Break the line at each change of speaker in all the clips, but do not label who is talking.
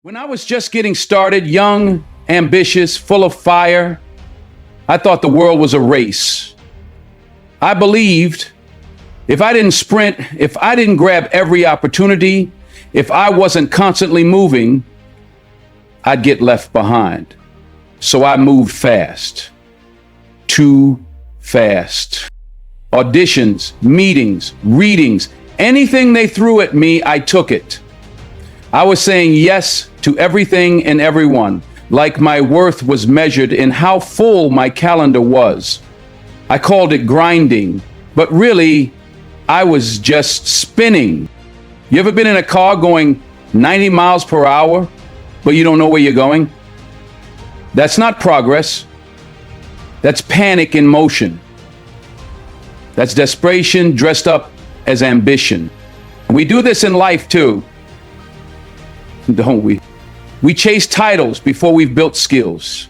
When I was just getting started, young, ambitious, full of fire, I thought the world was a race. I believed if I didn't sprint, if I didn't grab every opportunity, if I wasn't constantly moving, I'd get left behind. So I moved fast. Too fast. Auditions, meetings, readings, anything they threw at me, I took it. I was saying yes to everything and everyone, like my worth was measured in how full my calendar was. I called it grinding, but really, I was just spinning. You ever been in a car going 90 miles per hour, but you don't know where you're going? That's not progress. That's panic in motion. That's desperation dressed up as ambition. We do this in life too, don't we? We chase titles before we've built skills.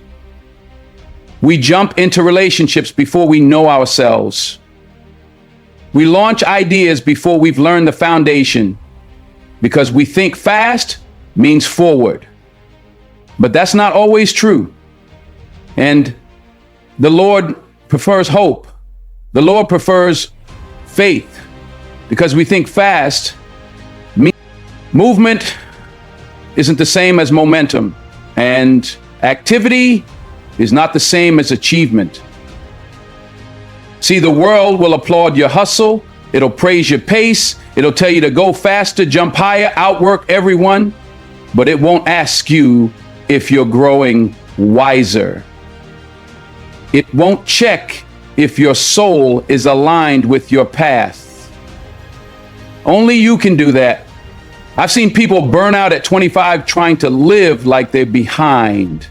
We jump into relationships before we know ourselves. We launch ideas before we've learned the foundation because we think fast means forward. But that's not always true. And the Lord prefers hope. The Lord prefers faith because we think fast. Movement isn't the same as momentum, and activity is not the same as achievement. See, the world will applaud your hustle. It'll praise your pace. It'll tell you to go faster, jump higher, outwork everyone, but it won't ask you if you're growing wiser. It won't check if your soul is aligned with your path. Only you can do that. I've seen people burn out at 25 trying to live like they're behind.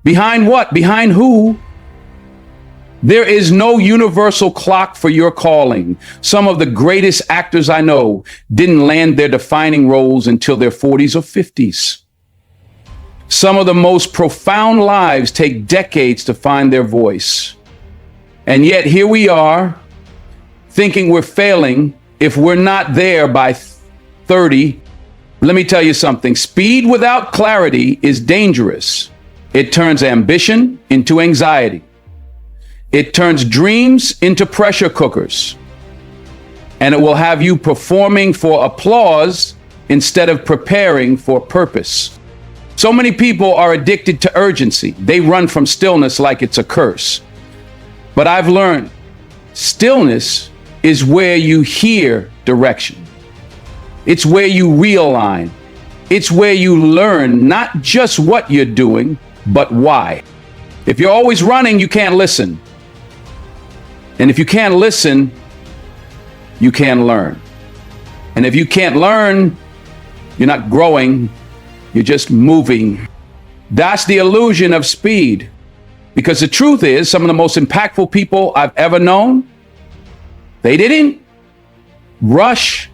Behind what? Behind who? There is no universal clock for your calling. Some of the greatest actors I know didn't land their defining roles until their 40s or 50s. Some of the most profound lives take decades to find their voice. And yet here we are, thinking we're failing if we're not there by 30. Let me tell you something. Speed without clarity is dangerous. It turns ambition into anxiety. It turns dreams into pressure cookers. And it will have you performing for applause instead of preparing for purpose. So many people are addicted to urgency. They run from stillness like it's a curse. But I've learned stillness is where you hear direction. It's where you realign. It's where you learn not just what you're doing, but why. If you're always running, you can't listen. And if you can't listen, you can't learn. And if you can't learn, you're not growing, you're just moving. That's the illusion of speed. Because the truth is, some of the most impactful people I've ever known, they didn't rush.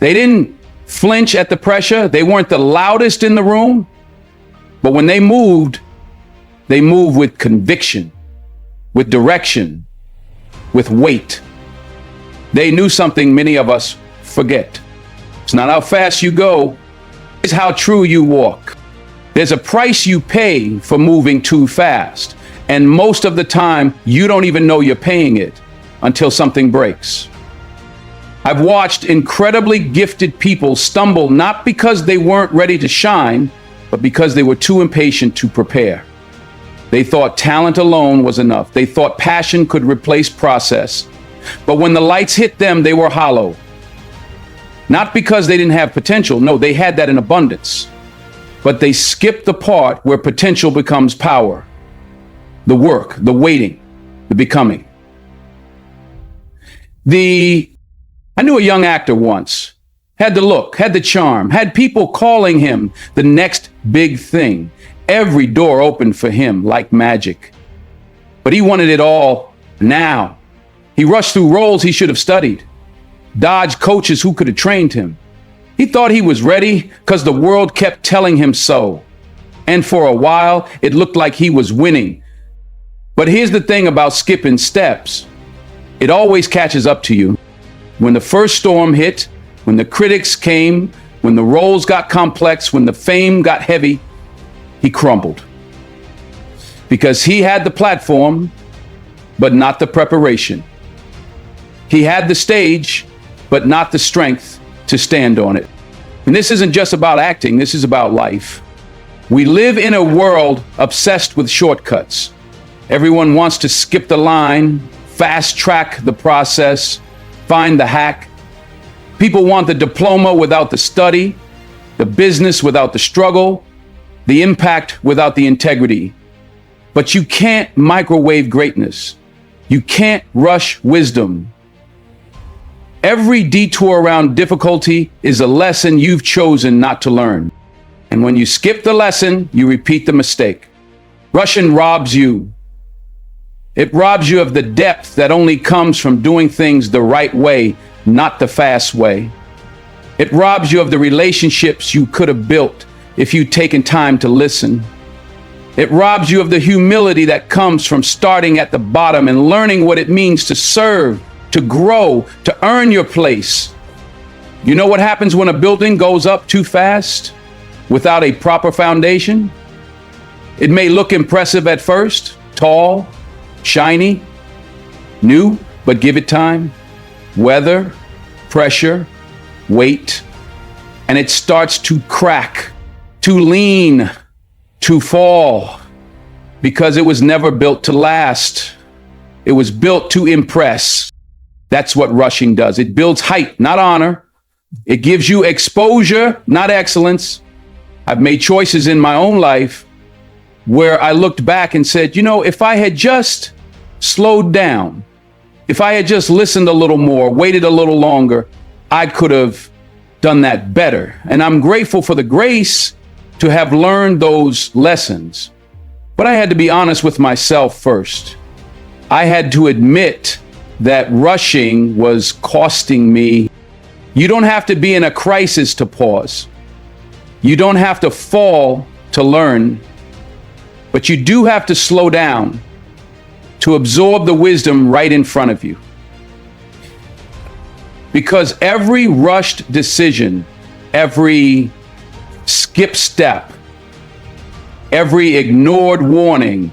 They didn't flinch at the pressure. They weren't the loudest in the room. But when they moved with conviction, with direction, with weight. They knew something many of us forget. It's not how fast you go, it's how true you walk. There's a price you pay for moving too fast. And most of the time, you don't even know you're paying it until something breaks. I've watched incredibly gifted people stumble not because they weren't ready to shine, but because they were too impatient to prepare. They thought talent alone was enough. They thought passion could replace process. But when the lights hit them, they were hollow. Not because they didn't have potential. No, they had that in abundance. But they skipped the part where potential becomes power. The work, the waiting, the becoming. I knew a young actor once, had the look, had the charm, had people calling him the next big thing. Every door opened for him like magic. But he wanted it all now. He rushed through roles he should have studied, dodged coaches who could have trained him. He thought he was ready because the world kept telling him so. And for a while, it looked like he was winning. But here's the thing about skipping steps. It always catches up to you. When the first storm hit, when the critics came When the roles got complex, when the fame got heavy, he crumbled. Because he had the platform, but not the preparation. He had the stage, but not the strength to stand on it. And this isn't just about acting, this is about life. We live in a world obsessed with shortcuts. Everyone wants to skip the line, fast track the process, find the hack. People want the diploma without the study, the business without the struggle, the impact without the integrity. But you can't microwave greatness. You can't rush wisdom. Every detour around difficulty is a lesson you've chosen not to learn. And when you skip the lesson, you repeat the mistake. Rushing robs you. It robs you of the depth that only comes from doing things the right way, not the fast way. It robs you of the relationships you could have built if you'd taken time to listen. It robs you of the humility that comes from starting at the bottom and learning what it means to serve, to grow, to earn your place. You know what happens when a building goes up too fast without a proper foundation? It may look impressive at first, tall, shiny, new, but give it time, weather, pressure, weight, and it starts to crack, to lean, to fall, because it was never built to last. It was built to impress. That's what rushing does. It builds height, not honor. It gives you exposure, not excellence. I've made choices in my own life where I looked back and said, you know, if I had just slowed down, if I had just listened a little more, waited a little longer, I could have done that better. And I'm grateful for the grace to have learned those lessons. But I had to be honest with myself first. I had to admit that rushing was costing me. You don't have to be in a crisis to pause. You don't have to fall to learn, but you do have to slow down to absorb the wisdom right in front of you. Because every rushed decision, every skip step, every ignored warning,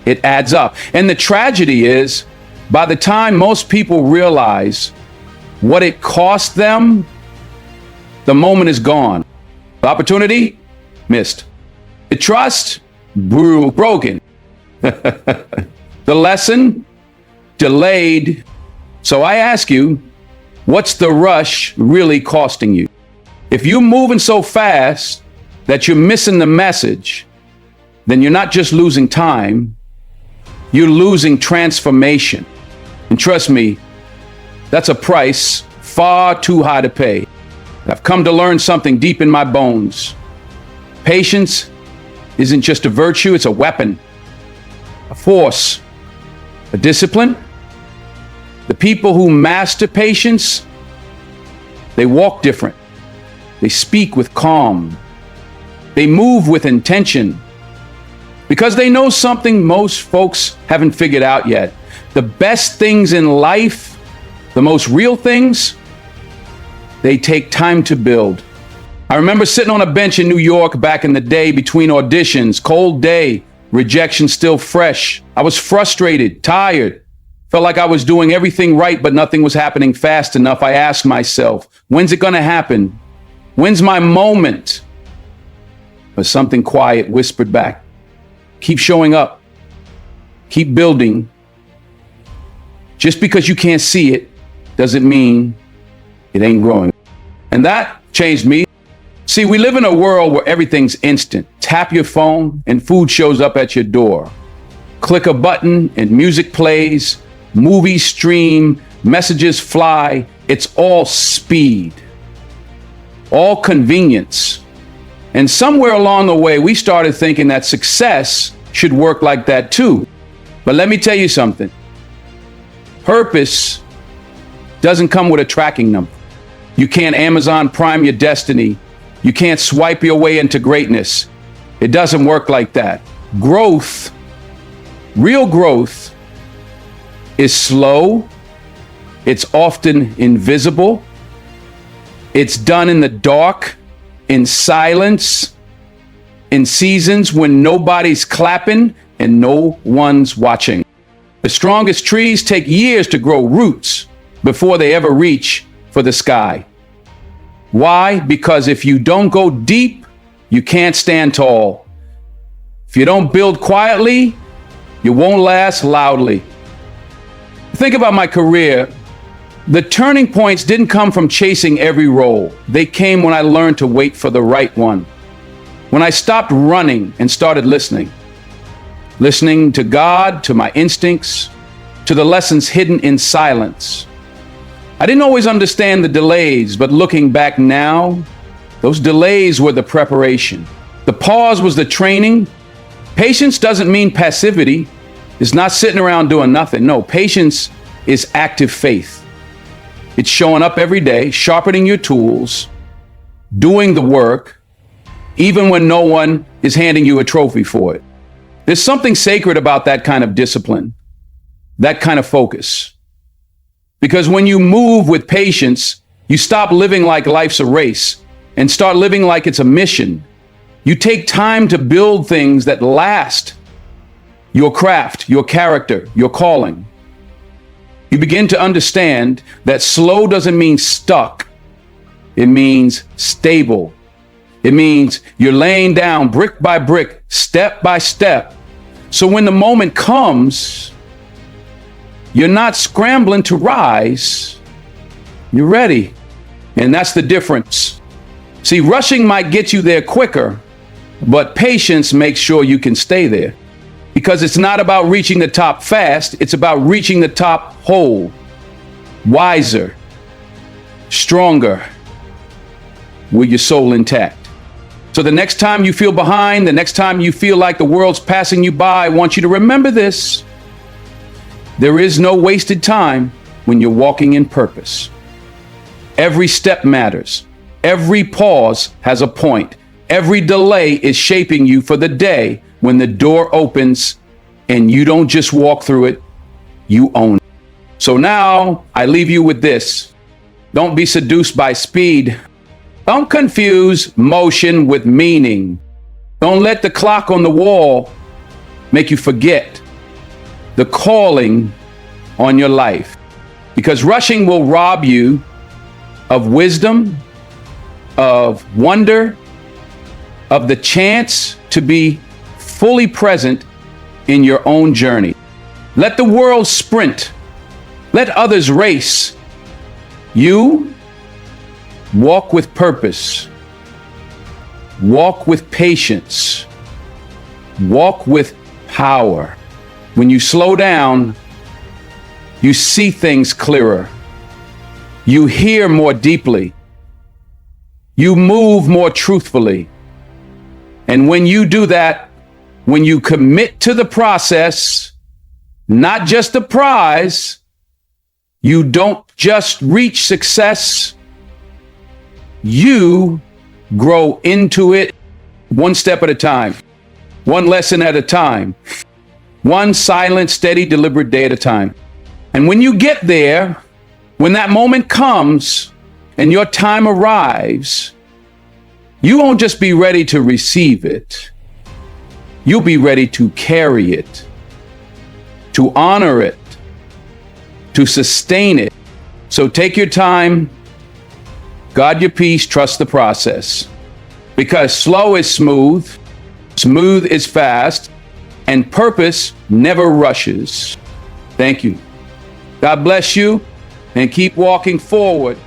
it adds up. And the tragedy is, by the time most people realize what it cost them, the moment is gone. The opportunity, missed. The trust, broken. The lesson, delayed. So I ask you, what's the rush really costing you? If you're moving so fast that you're missing the message, then you're not just losing time, you're losing transformation. And trust me, that's a price far too high to pay. I've come to learn something deep in my bones. Patience isn't just a virtue, it's a weapon, a force, a discipline. The people who master patience, they walk different. They speak with calm. They move with intention. Because they know something most folks haven't figured out yet. The best things in life, the most real things, they take time to build. I remember sitting on a bench in New York back in the day between auditions, cold day, rejection still fresh. I was frustrated, tired, felt like I was doing everything right, but nothing was happening fast enough. I asked myself, when's it gonna happen? When's my moment? But something quiet whispered back, keep showing up, keep building. Just because you can't see it doesn't mean it ain't growing. And that changed me. See, we live in a world where everything's instant. Tap your phone and food shows up at your door. Click a button and music plays, movies stream, messages fly. It's all speed, all convenience. And somewhere along the way, we started thinking that success should work like that too. But let me tell you something. Purpose doesn't come with a tracking number. You can't Amazon Prime your destiny. You can't swipe your way into greatness. It doesn't work like that. Growth, real growth, is slow. It's often invisible. It's done in the dark, in silence, in seasons when nobody's clapping and no one's watching. The strongest trees take years to grow roots before they ever reach for the sky. Why? Because if you don't go deep, you can't stand tall. If you don't build quietly, you won't last loudly. Think about my career. The turning points didn't come from chasing every role. They came when I learned to wait for the right one. When I stopped running and started listening. Listening to God, to my instincts, to the lessons hidden in silence. I didn't always understand the delays, but looking back now, those delays were the preparation. The pause was the training. Patience doesn't mean passivity. It's not sitting around doing nothing. No, patience is active faith. It's showing up every day, sharpening your tools, doing the work, even when no one is handing you a trophy for it. There's something sacred about that kind of discipline, that kind of focus. Because when you move with patience, you stop living like life's a race and start living like it's a mission. You take time to build things that last. Your craft, your character, your calling. You begin to understand that slow doesn't mean stuck. It means stable. It means you're laying down brick by brick, step by step. So when the moment comes, you're not scrambling to rise. You're ready. And that's the difference. See, rushing might get you there quicker, but patience makes sure you can stay there. Because it's not about reaching the top fast, it's about reaching the top whole, wiser, stronger, with your soul intact. So the next time you feel behind, the next time you feel like the world's passing you by, I want you to remember this. There is no wasted time when you're walking in purpose. Every step matters. Every pause has a point. Every delay is shaping you for the day when the door opens and you don't just walk through it, you own it. So now I leave you with this. Don't be seduced by speed. Don't confuse motion with meaning. Don't let the clock on the wall make you forget the calling on your life. Because rushing will rob you of wisdom, of wonder, of the chance to be fully present in your own journey. Let the world sprint. Let others race. You walk with purpose. Walk with patience. Walk with power. When you slow down, you see things clearer. You hear more deeply. You move more truthfully. And when you do that, when you commit to the process, not just the prize, you don't just reach success, you grow into it one step at a time, one lesson at a time, one silent, steady, deliberate day at a time. And when you get there, when that moment comes and your time arrives, you won't just be ready to receive it. You'll be ready to carry it, to honor it, to sustain it. So take your time, guard your peace, trust the process. Because slow is smooth, smooth is fast, and purpose never rushes. Thank you. God bless you, and keep walking forward